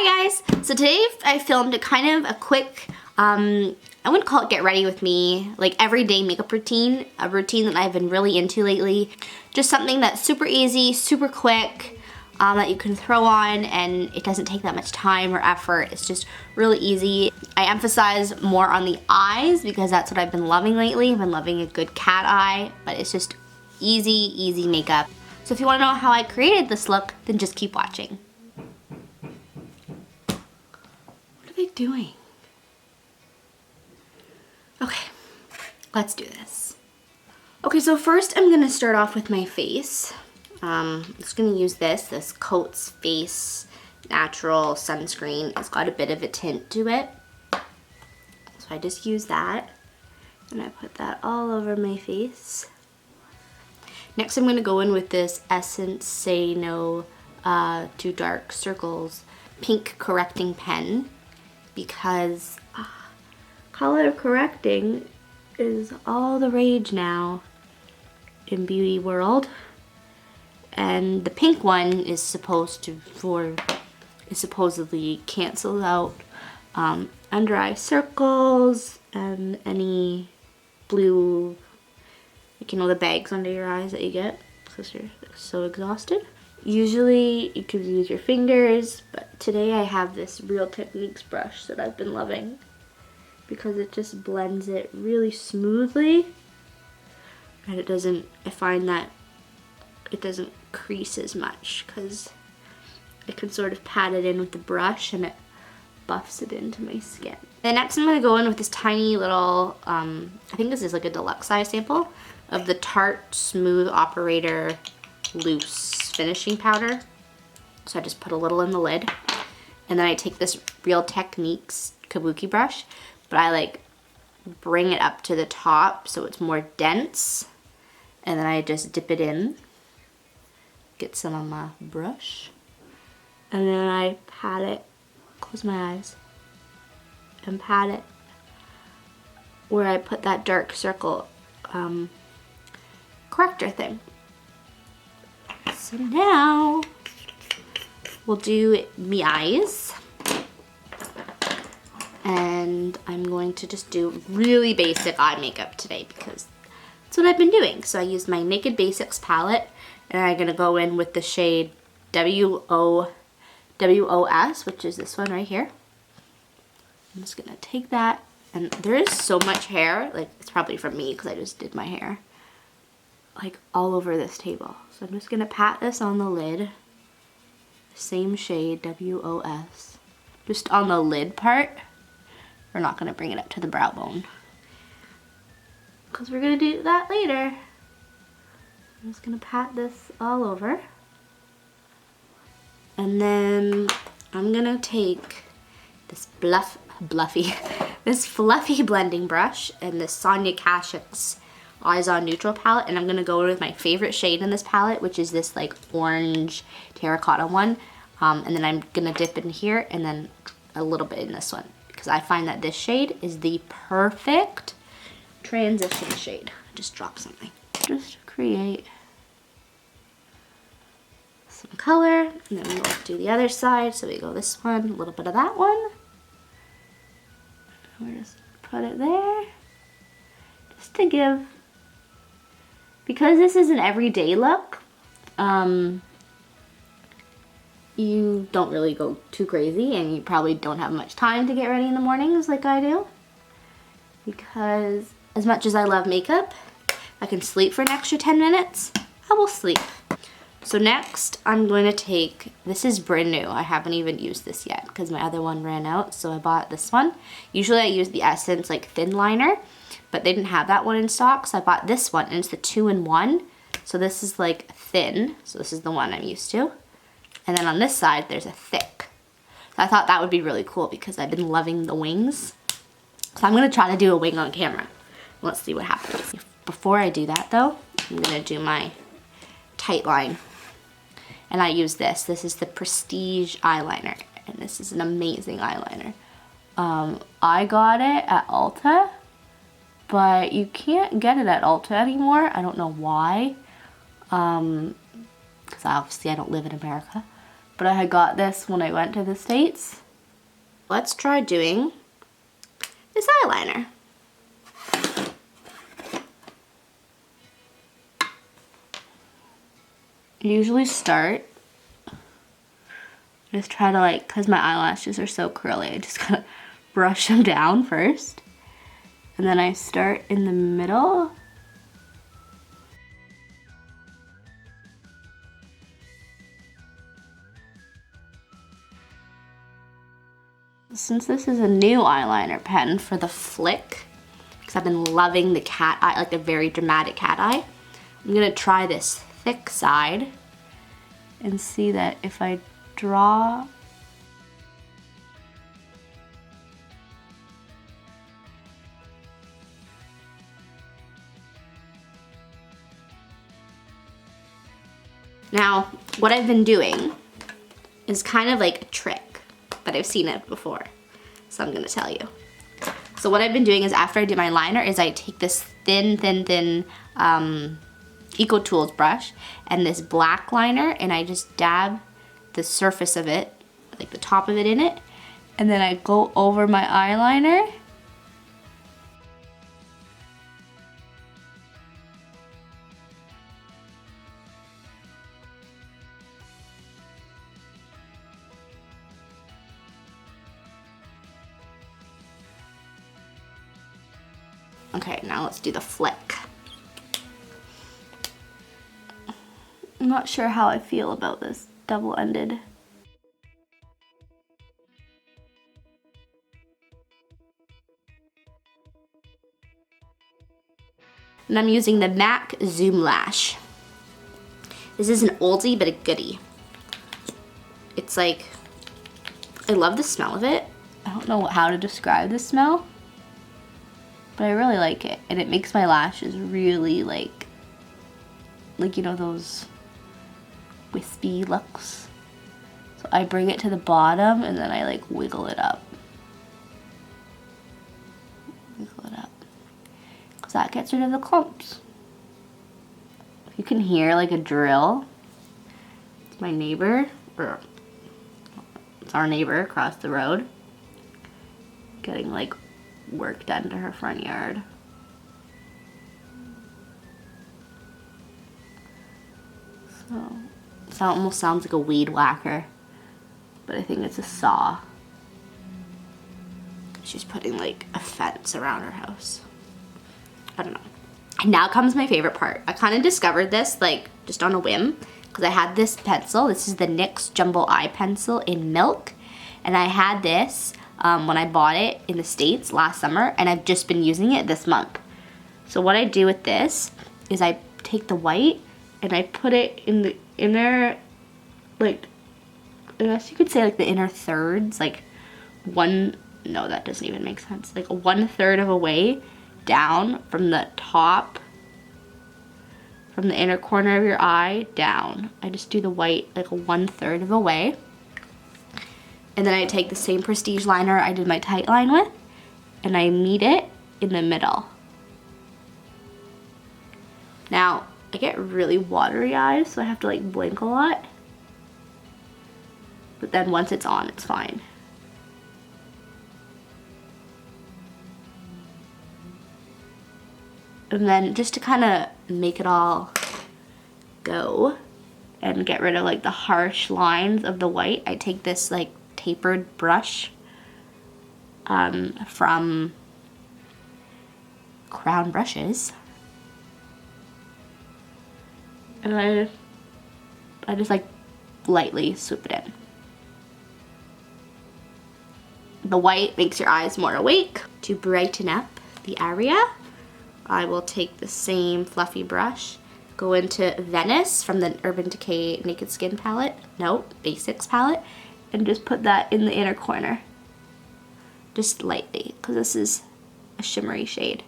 Hi guys! So today I filmed a quick, I wouldn't call it get ready with me, like everyday makeup routine, a routine that I've been really into lately. Just something that's super easy, super quick, that you can throw on and it doesn't take that much time or effort. It's just really easy. I emphasize more on the eyes because that's what I've been loving lately. I've been loving a good cat eye, but it's just easy makeup. So if you want to know how I created this look, then just keep watching. What are they doing? Okay, let's do this. Okay, so first I'm gonna start off with my face. I'm just gonna use this Cotz Face Natural Sunscreen. It's got a bit of a tint to it. So I just use that and I put that all over my face. Next I'm gonna go in with this Essence Say No Too Dark Circles pink correcting pen because color correcting is all the rage now in beauty world. And the pink one is supposedly cancels out under eye circles and any blue, like, you know, the bags under your eyes that you get because you're so exhausted. Usually you could use your fingers, but today I have this Real Techniques brush that I've been loving because it just blends it really smoothly and it doesn't, I find that it doesn't crease as much because I can sort of pat it in with the brush and it buffs it into my skin. Then next I'm going to go in with this tiny little, I think this is like a deluxe size sample of the Tarte Smooth Operator Loose Finishing Powder. So I just put a little in the lid and then I take this Real Techniques kabuki brush, but I like bring it up to the top so it's more dense and then I just dip it in. Get some on my brush and then I pat it, close my eyes and pat it where I put that dark circle corrector thing. So now we'll do me eyes and I'm going to just do really basic eye makeup today because that's what I've been doing. So I used my Naked Basics palette and I'm gonna go in with the shade WOS, which is this one right here. I'm just gonna take that, and there is so much hair, like it's probably from me because I just did my hair, like all over this table. So I'm just gonna pat this on the lid, same shade, WOS, just on the lid part. We're not gonna bring it up to the brow bone because we're gonna do that later. I'm just gonna pat this all over. And then I'm gonna take this this fluffy blending brush and this Sonia Kashuk's Eyes on Neutral palette, and I'm gonna go with my favorite shade in this palette, which is this like orange terracotta one. And then I'm gonna dip in here and then a little bit in this one because I find that this shade is the perfect transition shade. Just drop something. Just create some color, and then we'll do the other side. So we go this one, a little bit of that one. We'll just put it there, just to give, because this is an everyday look, you don't really go too crazy, and you probably don't have much time to get ready in the mornings like I do, because as much as I love makeup, I can sleep for an extra 10 minutes, I will sleep. So next I'm going to take, this is brand new, I haven't even used this yet because my other one ran out, so I bought this one. Usually I use the Essence like thin liner, but they didn't have that one in stock, so I bought this one, and it's the 2-in-1. So this is like thin, so this is the one I'm used to. And then on this side there's a thick. So I thought that would be really cool because I've been loving the wings. So I'm going to try to do a wing on camera. Let's see what happens. Before I do that though, I'm going to do my tight line. And I use this. This is the Prestige eyeliner. And this is an amazing eyeliner. I got it at Ulta, but you can't get it at Ulta anymore. I don't know why. Because obviously I don't live in America. but I got this when I went to the States. Let's try doing this eyeliner. I usually start, just try to like, cause my eyelashes are so curly, I just gotta brush them down first. And then I start in the middle. Since this is a new eyeliner pen for the flick, because I've been loving the cat eye, like the very dramatic cat eye, I'm gonna try this thick side and see that if I draw now, what I've been doing is kind of like a trick, but I've seen it before, so I'm gonna tell you. So what I've been doing is after I do my liner is I take this thin Eco Tools brush and this black liner and I just dab the surface of it, like the top of it in it, and then I go over my eyeliner. Okay, now let's do the flick. I'm not sure how I feel about this double-ended. And I'm using the MAC Zoom Lash. This is an oldie but a goodie. It's like, I love the smell of it. I don't know how to describe the smell, but I really like it. And it makes my lashes really like you know, those wispy looks. So I bring it to the bottom and then I like wiggle it up. Wiggle it up. Because that gets rid of the clumps. You can hear like a drill. It's my neighbor, or it's our neighbor across the road, getting like work done to her front yard. So it almost sounds like a weed whacker, but I think it's a saw. She's putting like a fence around her house. I don't know. And now comes my favorite part. I kind of discovered this like just on a whim because I had this pencil. This is the NYX Jumbo Eye Pencil in Milk, and I had this when I bought it in the States last summer, and I've just been using it this month. So what I do with this is I take the white and I put it in the inner, like, I guess you could say like the inner thirds, like no, that doesn't even make sense. Like 1/3 of a way down from the top, from the inner corner of your eye down. I just do the white like 1/3 of a way. And then I take the same Prestige liner I did my tight line with, and I meet it in the middle. Now, I get really watery eyes, so I have to like blink a lot. But then once it's on, it's fine. And then just to kind of make it all go and get rid of like the harsh lines of the white, I take this like tapered brush from Crown Brushes. And I just like lightly swoop it in. The white makes your eyes more awake. To brighten up the area, I will take the same fluffy brush, go into Venice from the Urban Decay Naked Skin palette, no, Basics palette, and just put that in the inner corner. Just lightly, because this is a shimmery shade.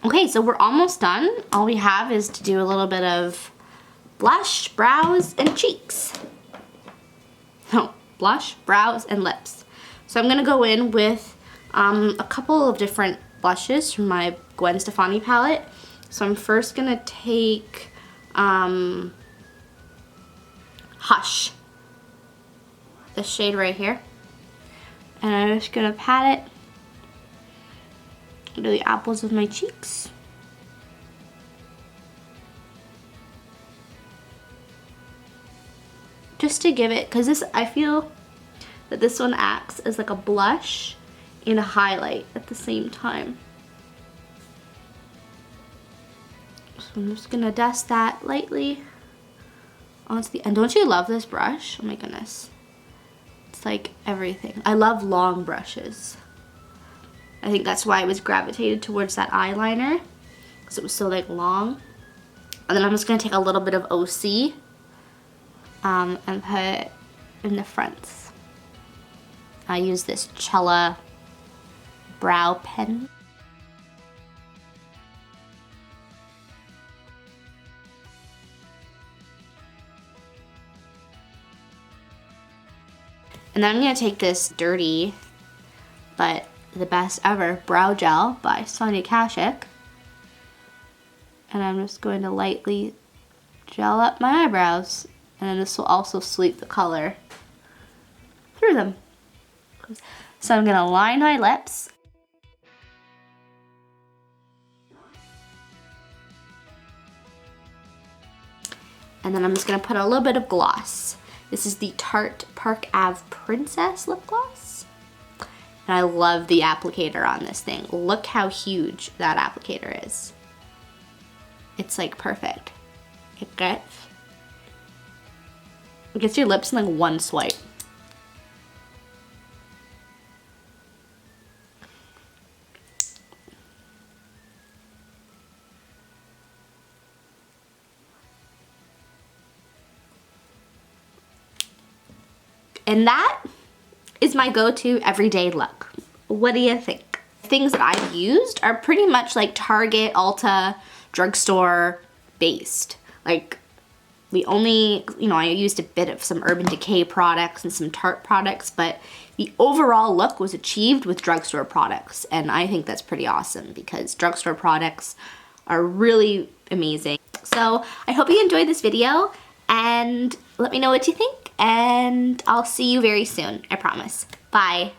Okay, so we're almost done. All we have is to do a little bit of blush, brows, and cheeks. No, blush, brows, and lips. So I'm gonna go in with a couple of different blushes from my Gwen Stefani palette. So I'm first gonna take Hush. This shade right here. And I'm just gonna pat it into the apples of my cheeks. Just to give it, because this, I feel that this one acts as like a blush and a highlight at the same time. So I'm just gonna dust that lightly onto the end. Don't you love this brush? Oh my goodness. It's like everything. I love long brushes. I think that's why I was gravitated towards that eyeliner, because it was so like long. And then I'm just gonna take a little bit of OC and put it in the fronts. I use this Chella brow pen. And then I'm gonna take this dirty, but the best ever brow gel by Sonia Kashuk. And I'm just going to lightly gel up my eyebrows. And then this will also sweep the color through them. So I'm gonna line my lips. And then I'm just gonna put a little bit of gloss. This is the Tarte Park Ave Princess lip gloss. And I love the applicator on this thing. Look how huge that applicator is. It's like perfect. It gets your lips in like one swipe. And that is my go-to everyday look. What do you think? Things that I've used are pretty much like Target, Ulta, drugstore based. Like we only, you know, I used a bit of some Urban Decay products and some Tarte products, but the overall look was achieved with drugstore products. And I think that's pretty awesome because drugstore products are really amazing. So I hope you enjoyed this video and let me know what you think. And I'll see you very soon, I promise. Bye.